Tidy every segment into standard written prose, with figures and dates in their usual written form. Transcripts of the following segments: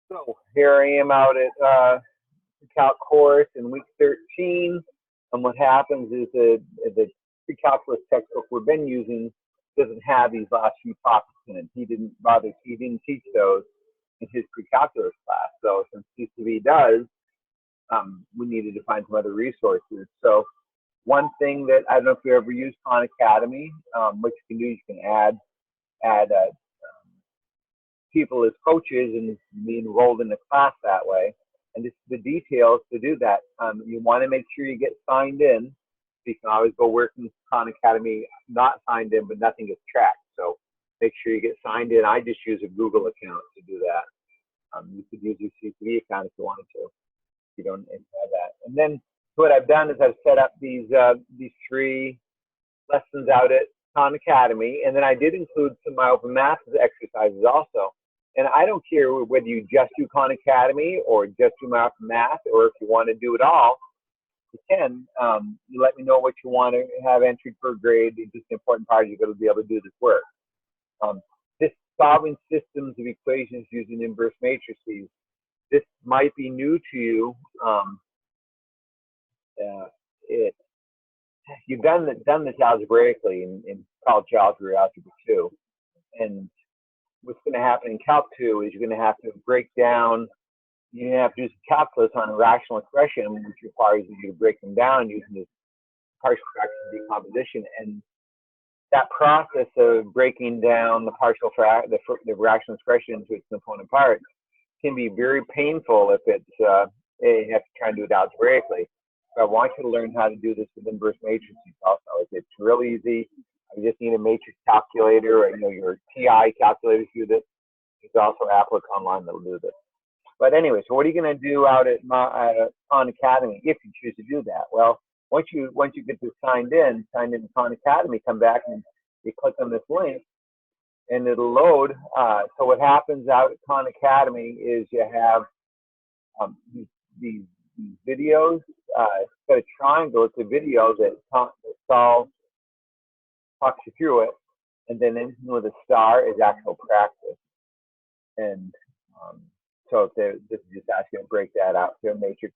So here I am out at the calc course in week 13. And what happens is the Precalculus textbook we've been using doesn't have these last few topics in it. He didn't teach those in his Precalculus class. So since CCV does, we needed to find some other resources. So one thing that I don't know if you ever used Khan Academy, what you can do, you can add people as coaches and be enrolled in the class that way. And just the details to do that. You want to make sure you get signed in. You can always go work in Khan Academy not signed in, but nothing gets tracked. So make sure you get signed in. I just use a Google account to do that. You could use your CCV account if you wanted to. If you don't have that. And then what I've done is I've set up these 3 lessons out at Khan Academy, and then I did include some of my open math exercises also. And I don't care whether you just do Khan Academy or just do my open math, or if you want to do it all, you can. You let me know what you want to have entered for a grade. It's just an important part. You're going to be able to do this work. This solving systems of equations using inverse matrices. This might be new to you. You've done this algebraically in college algebra, algebra 2, and what's going to happen in Calc 2 is you're going to have to break down. You're going to have to do some calculus on a rational expression, which requires you to break them down using this partial fraction decomposition. And that process of breaking down the the rational expression into its component parts can be very painful if it's you have to try and do it algebraically. So I want you to learn how to do this with inverse matrices also. It's real easy. You just need a matrix calculator, or your TI calculator to do this. There's also Applic Online that'll do this. But anyway, so what are you going to do out at Khan Academy if you choose to do that? Well, once you get this signed in to Khan Academy, come back and you click on this link, and it'll load. So what happens out at Khan Academy is you have these videos. It's got a triangle. It's a video that talks you through it, and then anything with a star is actual practice. And so this is just asking to break that out to a matrix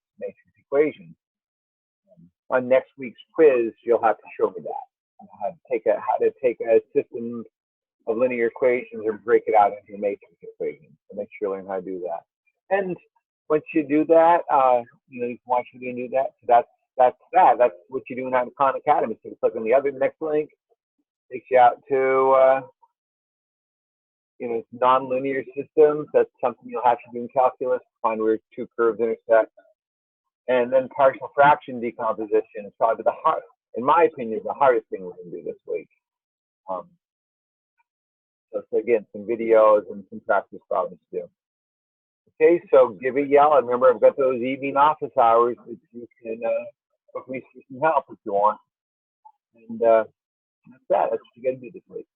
equation. On next week's quiz, you'll have to show me that. How to take a system of linear equations and break it out into a matrix equation. So make sure you learn how to do that. And once you do that, you can watch me do that. So that's that. That's what you're doing out in Khan Academy. So you click on the other next link, takes you out to nonlinear systems. That's something you'll have to do in calculus, find where 2 curves intersect. And then partial fraction decomposition is probably in my opinion, the hardest thing we can do this week. So again, some videos and some practice problems to do. Okay, so give a yell. And remember, I've got those evening office hours that you can book me for some help if you want. And that's that. That's what you got to do this week.